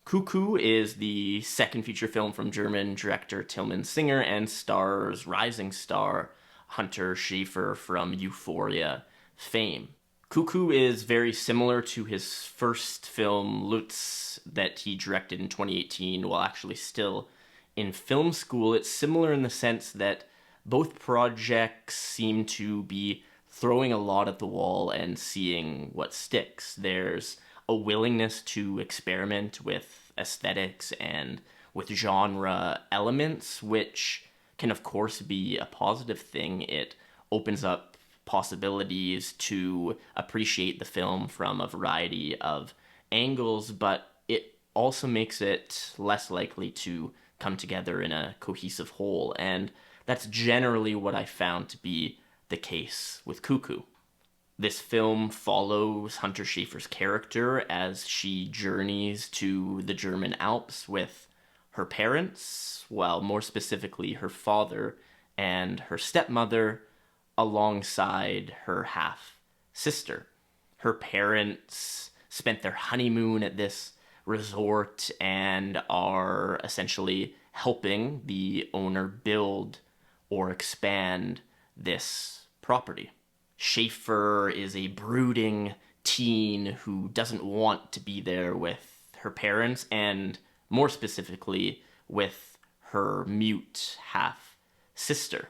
Cuckoo is the second feature film from German director Tilman Singer and stars rising star Hunter Schafer from Euphoria fame. Cuckoo is very similar to his first film, Lutz, that he directed in 2018 while actually still in film school. It's similar in the sense that both projects seem to be throwing a lot at the wall and seeing what sticks. There's a willingness to experiment with aesthetics and with genre elements, which can, of course, be a positive thing. It opens up possibilities to appreciate the film from a variety of angles, but it also makes it less likely to come together in a cohesive whole. And that's generally what I found to be the case with Cuckoo. This film follows Hunter Schafer's character as she journeys to the German Alps with her parents, well, more specifically her father and her stepmother, alongside her half-sister. Her parents spent their honeymoon at this resort and are essentially helping the owner build or expand this property. Schafer is a brooding teen who doesn't want to be there with her parents and, more specifically, with her mute half-sister.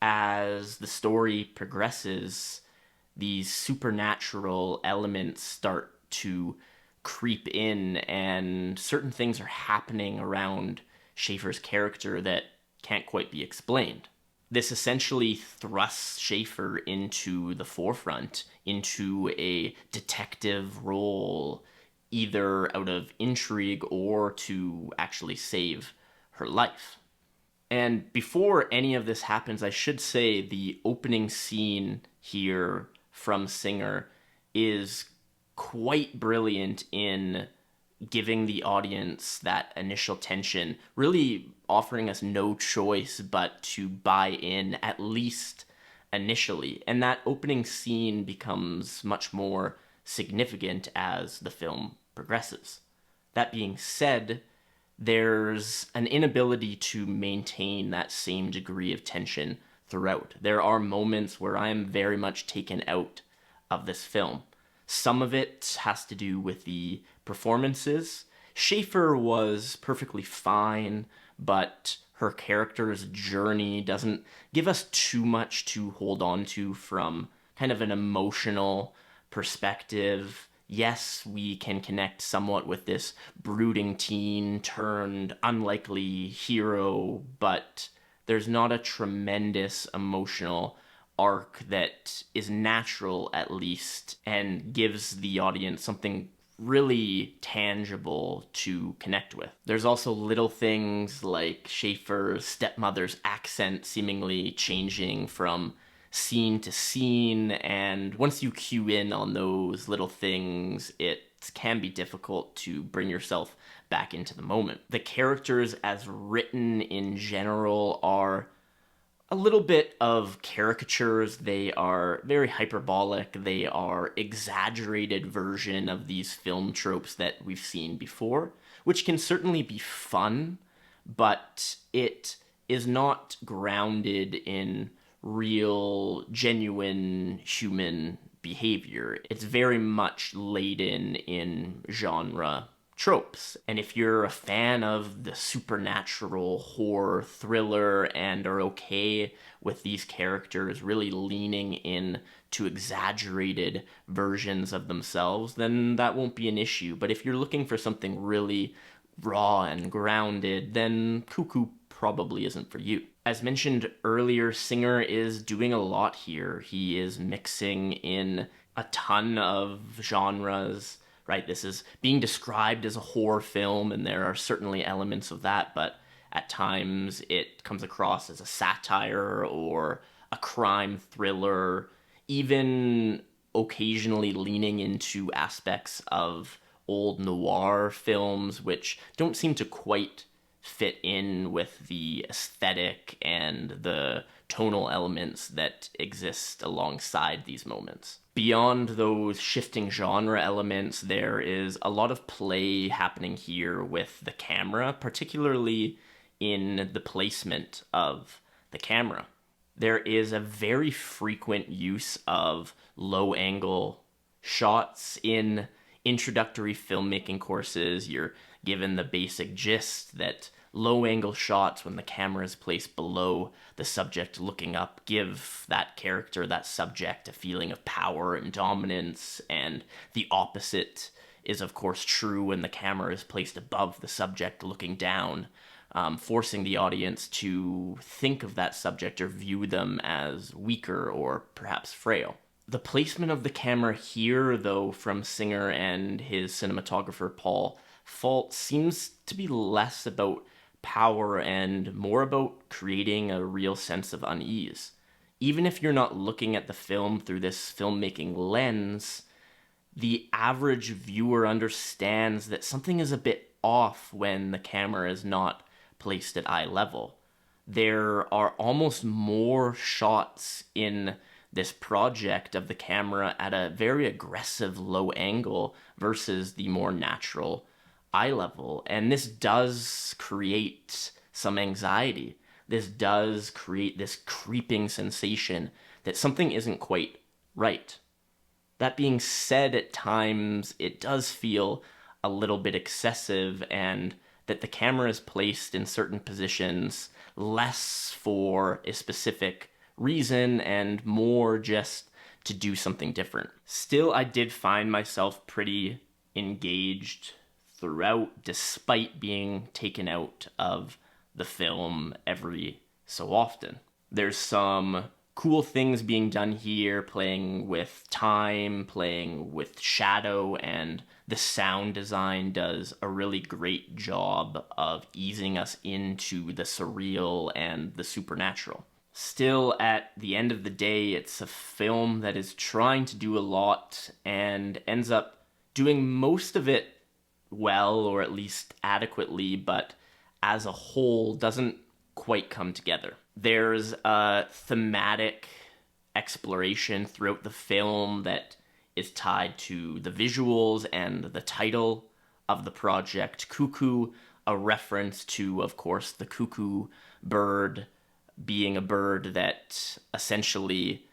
As the story progresses, these supernatural elements start to creep in and certain things are happening around Schafer's character that can't quite be explained. This essentially thrusts Schafer into the forefront, into a detective role, either out of intrigue or to actually save her life. And before any of this happens, I should say the opening scene here from Singer is quite brilliant in giving the audience that initial tension, really offering us no choice but to buy in, at least initially. And that opening scene becomes much more significant as the film progresses. That being said, there's an inability to maintain that same degree of tension throughout. There are moments where I am very much taken out of this film. Some of it has to do with the performances. Schafer was perfectly fine, but her character's journey doesn't give us too much to hold on to from kind of an emotional perspective. Yes, we can connect somewhat with this brooding teen turned unlikely hero, but there's not a tremendous emotional arc that is natural, at least, and gives the audience something really tangible to connect with. There's also little things like Schafer's stepmother's accent seemingly changing from scene to scene, and once you cue in on those little things, it can be difficult to bring yourself back into the moment. The characters as written in general are a little bit of caricatures. They are very hyperbolic. They are exaggerated version of these film tropes that we've seen before, which can certainly be fun, but it is not grounded in real, genuine human behavior. It's very much laden in genre tropes. And if you're a fan of the supernatural horror thriller and are okay with these characters really leaning in to exaggerated versions of themselves, then that won't be an issue. But if you're looking for something really raw and grounded, then Cuckoo probably isn't for you. As mentioned earlier, Singer is doing a lot here. He is mixing in a ton of genres, right? This is being described as a horror film, and there are certainly elements of that, but at times it comes across as a satire or a crime thriller, even occasionally leaning into aspects of old noir films, which don't seem to quite fit in with the aesthetic and the tonal elements that exist alongside these moments. Beyond those shifting genre elements, there is a lot of play happening here with the camera, particularly in the placement of the camera. There is a very frequent use of low-angle shots in introductory filmmaking courses. You're given the basic gist that low-angle shots, when the camera is placed below the subject looking up, give that character, that subject, a feeling of power and dominance, and the opposite is of course true when the camera is placed above the subject looking down, forcing the audience to think of that subject or view them as weaker or perhaps frail. The placement of the camera here, though, from Singer and his cinematographer Paul Fault, seems to be less about power and more about creating a real sense of unease. Even if you're not looking at the film through this filmmaking lens, the average viewer understands that something is a bit off when the camera is not placed at eye level. There are almost more shots in this project of the camera at a very aggressive low angle versus the more natural eye level. And this does create some anxiety. This does create this creeping sensation that something isn't quite right. That being said, at times it does feel a little bit excessive, and that the camera is placed in certain positions less for a specific reason and more just to do something different. Still, I did find myself pretty engaged throughout, despite being taken out of the film every so often. There's some cool things being done here, playing with time, playing with shadow, and the sound design does a really great job of easing us into the surreal and the supernatural. Still, at the end of the day, it's a film that is trying to do a lot and ends up doing most of it well, or at least adequately, but as a whole doesn't quite come together. There's a thematic exploration throughout the film that is tied to the visuals and the title of the project, Cuckoo, a reference to, of course, the cuckoo bird being a bird that essentially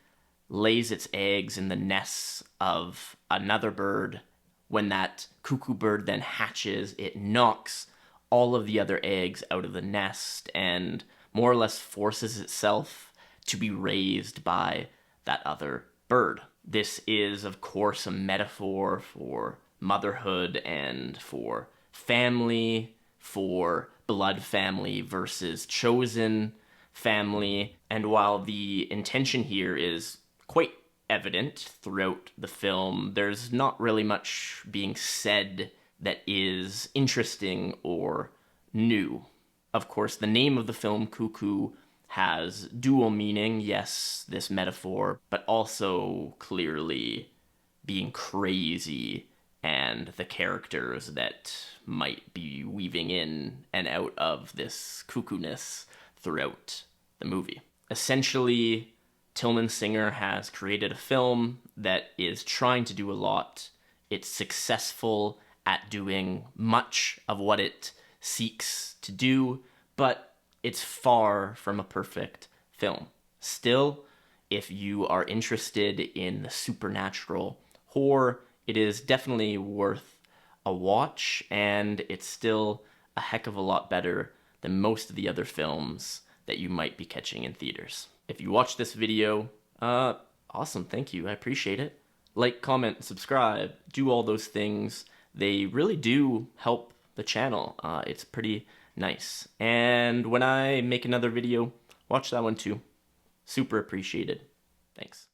lays its eggs in the nests of another bird. When that cuckoo bird then hatches, it knocks all of the other eggs out of the nest and more or less forces itself to be raised by that other bird. This is, of course, a metaphor for motherhood and for family, for blood family versus chosen family. And while the intention here is quite evident throughout the film, there's not really much being said that is interesting or new. Of course, the name of the film, Cuckoo, has dual meaning. Yes, this metaphor, but also clearly being crazy and the characters that might be weaving in and out of this cuckoo-ness throughout the movie. Essentially, Tilman Singer has created a film that is trying to do a lot. It's successful at doing much of what it seeks to do, but it's far from a perfect film. Still, if you are interested in the supernatural horror, it is definitely worth a watch, and it's still a heck of a lot better than most of the other films that you might be catching in theaters. If you watched this video, awesome, thank you, I appreciate it. Like, comment, subscribe, do all those things. They really do help the channel. It's pretty nice. And when I make another video, watch that one too. Super appreciated. Thanks.